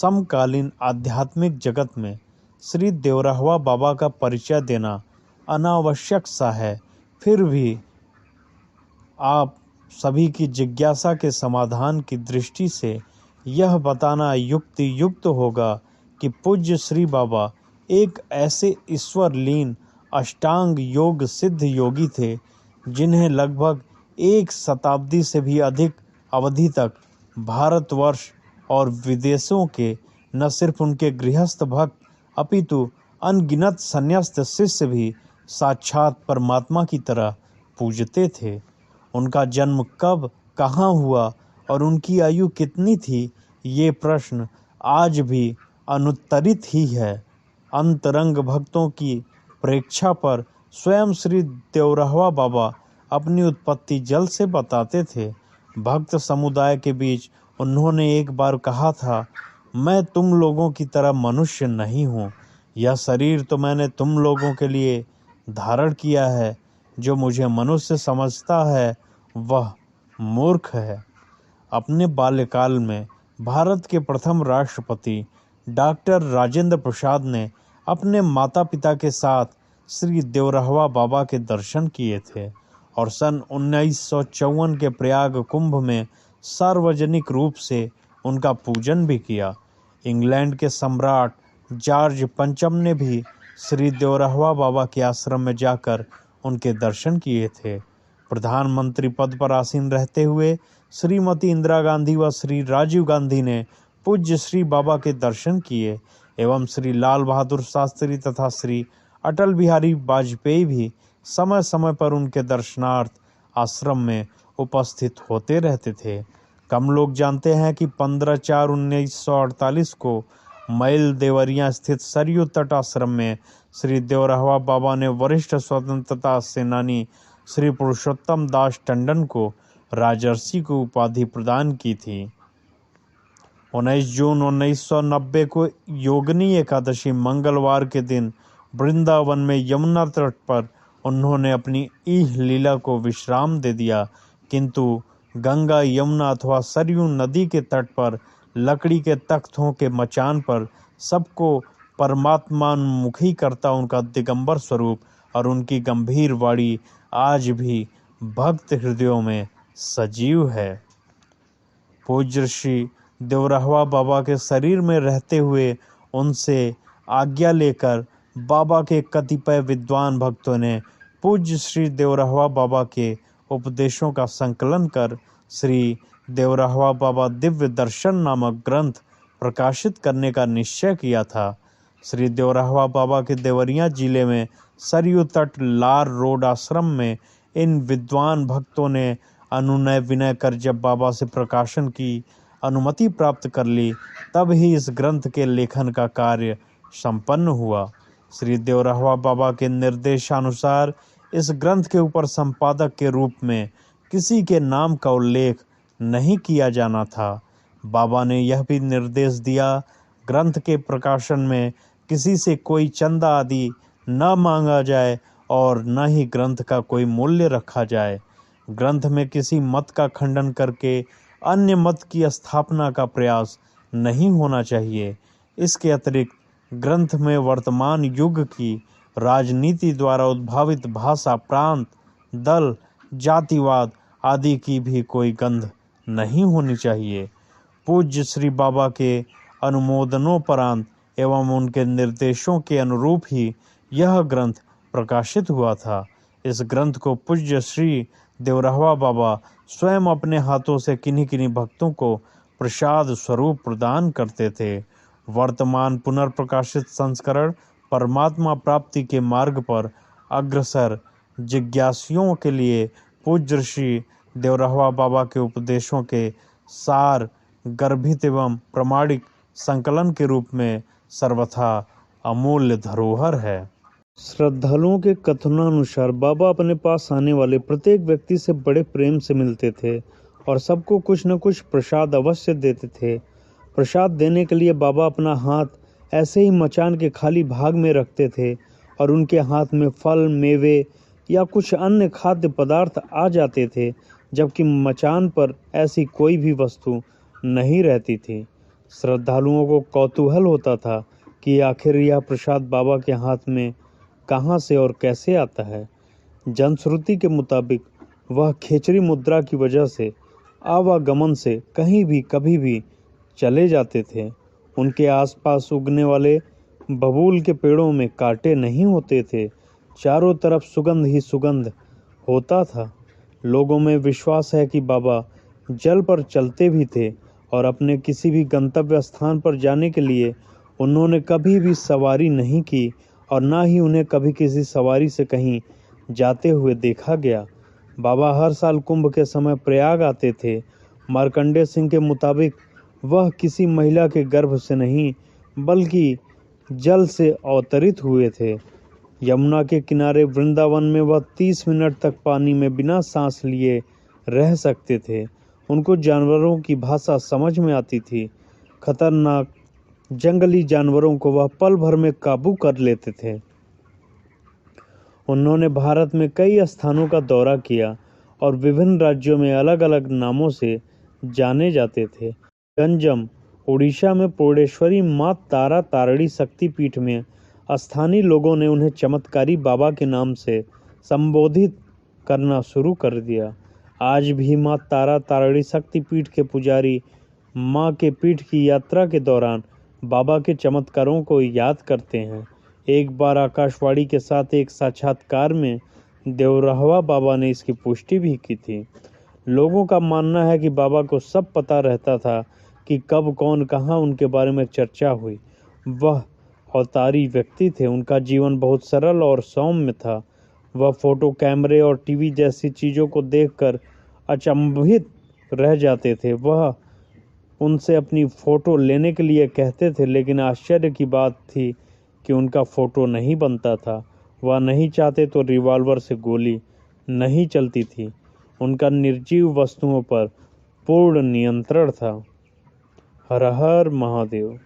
समकालीन आध्यात्मिक जगत में श्री देवरहवा बाबा का परिचय देना अनावश्यक सा है। फिर भी आप सभी की जिज्ञासा के समाधान की दृष्टि से यह बताना युक्त होगा कि पूज्य श्री बाबा एक ऐसे ईश्वर लीन अष्टांग योग सिद्ध योगी थे जिन्हें लगभग 1 शताब्दी से भी अधिक अवधि तक भारतवर्ष और विदेशों के न सिर्फ उनके गृहस्थ भक्त अपितु अनगिनत संन्यास्त शिष्य भी साक्षात परमात्मा की तरह पूजते थे। उनका जन्म कब कहाँ हुआ और उनकी आयु कितनी थी, ये प्रश्न आज भी अनुत्तरित ही है। अंतरंग भक्तों की प्रेक्षा पर स्वयं श्री देवरहवा बाबा अपनी उत्पत्ति जल से बताते थे। भक्त समुदाय के बीच उन्होंने एक बार कहा था, मैं तुम लोगों की तरह मनुष्य नहीं हूँ। यह शरीर तो मैंने तुम लोगों के लिए धारण किया है। जो मुझे मनुष्य समझता है वह मूर्ख है। अपने बाल्यकाल में भारत के प्रथम राष्ट्रपति डॉक्टर राजेंद्र प्रसाद ने अपने माता पिता के साथ श्री देवरहवा बाबा के दर्शन किए थे और सन 1954 के प्रयाग कुंभ में सार्वजनिक रूप से उनका पूजन भी किया। इंग्लैंड के सम्राट जॉर्ज पंचम ने भी श्री देवरहवा बाबा के आश्रम में जाकर उनके दर्शन किए थे। प्रधानमंत्री पद पर आसीन रहते हुए श्रीमती इंदिरा गांधी व श्री राजीव गांधी ने पूज्य श्री बाबा के दर्शन किए एवं श्री लाल बहादुर शास्त्री तथा श्री अटल बिहारी वाजपेयी भी समय समय पर उनके दर्शनार्थ आश्रम में उपस्थित होते रहते थे। कम लोग जानते हैं कि 15/4/1948 को मैल देवरिया स्थित सरयू तट आश्रम में श्री देवरहवा बाबा ने वरिष्ठ स्वतंत्रता सेनानी श्री पुरुषोत्तम दास टंडन को राजर्षि की उपाधि प्रदान की थी। 19 जून 1990 को योगिनी एकादशी मंगलवार के दिन वृंदावन में यमुना तट पर उन्होंने अपनी इह लीला को विश्राम दे दिया, किंतु गंगा यमुना अथवा सरयू नदी के तट पर लकड़ी के तख्तों के मचान पर सबको परमात्मान्मुखी करता उनका दिगंबर स्वरूप और उनकी गंभीर वाणी आज भी भक्त हृदयों में सजीव है। पूज्य श्री देवरहवा बाबा के शरीर में रहते हुए उनसे आज्ञा लेकर बाबा के कतिपय विद्वान भक्तों ने पूज्य श्री देवरहवा बाबा के उपदेशों का संकलन कर श्री देवरहवा बाबा दिव्य दर्शन नामक ग्रंथ प्रकाशित करने का निश्चय किया था। श्री देवरहवा बाबा के देवरिया जिले में सरयू तट लार रोड आश्रम में इन विद्वान भक्तों ने अनुनय विनय कर जब बाबा से प्रकाशन की अनुमति प्राप्त कर ली, तब ही इस ग्रंथ के लेखन का कार्य संपन्न हुआ। श्री देवरहवा बाबा के निर्देशानुसार इस ग्रंथ के ऊपर संपादक के रूप में किसी के नाम का उल्लेख नहीं किया जाना था। बाबा ने यह भी निर्देश दिया, ग्रंथ के प्रकाशन में किसी से कोई चंदा आदि न मांगा जाए और न ही ग्रंथ का कोई मूल्य रखा जाए। ग्रंथ में किसी मत का खंडन करके अन्य मत की स्थापना का प्रयास नहीं होना चाहिए। इसके अतिरिक्त ग्रंथ में वर्तमान युग की राजनीति द्वारा उद्भावित भाषा, प्रांत, दल, जातिवाद आदि की भी कोई गंध नहीं होनी चाहिए। पूज्य श्री बाबा के अनुमोदनोपरांत एवं उनके निर्देशों के अनुरूप ही यह ग्रंथ प्रकाशित हुआ था। इस ग्रंथ को पूज्य श्री देवरहवा बाबा स्वयं अपने हाथों से किन्हीं किन्हीं भक्तों को प्रसाद स्वरूप प्रदान करते थे। वर्तमान पुनर्प्रकाशित संस्करण परमात्मा प्राप्ति के मार्ग पर अग्रसर जिज्ञासुओं के लिए पूज्य श्री देवरहवा बाबा के उपदेशों के सार गर्भित एवं प्रमाणिक संकलन के रूप में सर्वथा अमूल्य धरोहर है। श्रद्धालुओं के कथनानुसार बाबा अपने पास आने वाले प्रत्येक व्यक्ति से बड़े प्रेम से मिलते थे और सबको कुछ न कुछ प्रसाद अवश्य देते थे। प्रसाद देने के लिए बाबा अपना हाथ ऐसे ही मचान के खाली भाग में रखते थे और उनके हाथ में फल, मेवे या कुछ अन्य खाद्य पदार्थ आ जाते थे, जबकि मचान पर ऐसी कोई भी वस्तु नहीं रहती थी। श्रद्धालुओं को कौतूहल होता था कि आखिर यह प्रसाद बाबा के हाथ में कहाँ से और कैसे आता है। जनश्रुति के मुताबिक वह खेचरी मुद्रा की वजह से आवागमन से कहीं भी कभी भी चले जाते थे। उनके आसपास उगने वाले बबूल के पेड़ों में कांटे नहीं होते थे, चारों तरफ सुगंध ही सुगंध होता था। लोगों में विश्वास है कि बाबा जल पर चलते भी थे और अपने किसी भी गंतव्य स्थान पर जाने के लिए उन्होंने कभी भी सवारी नहीं की और ना ही उन्हें कभी किसी सवारी से कहीं जाते हुए देखा गया। बाबा हर साल कुंभ के समय प्रयाग आते थे। मार्कंडेय सिंह के मुताबिक वह किसी महिला के गर्भ से नहीं बल्कि जल से अवतरित हुए थे। यमुना के किनारे वृंदावन में वह 30 मिनट तक पानी में बिना सांस लिए रह सकते थे। उनको जानवरों की भाषा समझ में आती थी। खतरनाक जंगली जानवरों को वह पल भर में काबू कर लेते थे। उन्होंने भारत में कई स्थानों का दौरा किया और विभिन्न राज्यों में अलग अलग नामों से जाने जाते थे। गंजम उड़ीसा में पूर्णेश्वरी माँ तारा तारणी शक्तिपीठ में स्थानीय लोगों ने उन्हें चमत्कारी बाबा के नाम से संबोधित करना शुरू कर दिया। आज भी माँ तारा तारणी शक्तिपीठ के पुजारी माँ के पीठ की यात्रा के दौरान बाबा के चमत्कारों को याद करते हैं। एक बार आकाशवाणी के साथ एक साक्षात्कार में देवराहवा बाबा ने इसकी पुष्टि भी की थी। लोगों का मानना है कि बाबा को सब पता रहता था कि कब कौन कहाँ उनके बारे में चर्चा हुई। वह अवतारी व्यक्ति थे। उनका जीवन बहुत सरल और सौम्य था। वह फोटो कैमरे और टीवी जैसी चीज़ों को देखकर अचंभित रह जाते थे। वह उनसे अपनी फ़ोटो लेने के लिए कहते थे, लेकिन आश्चर्य की बात थी कि उनका फ़ोटो नहीं बनता था। वह नहीं चाहते तो रिवॉल्वर से गोली नहीं चलती थी। उनका निर्जीव वस्तुओं पर पूर्ण नियंत्रण था। हर हर महादेव।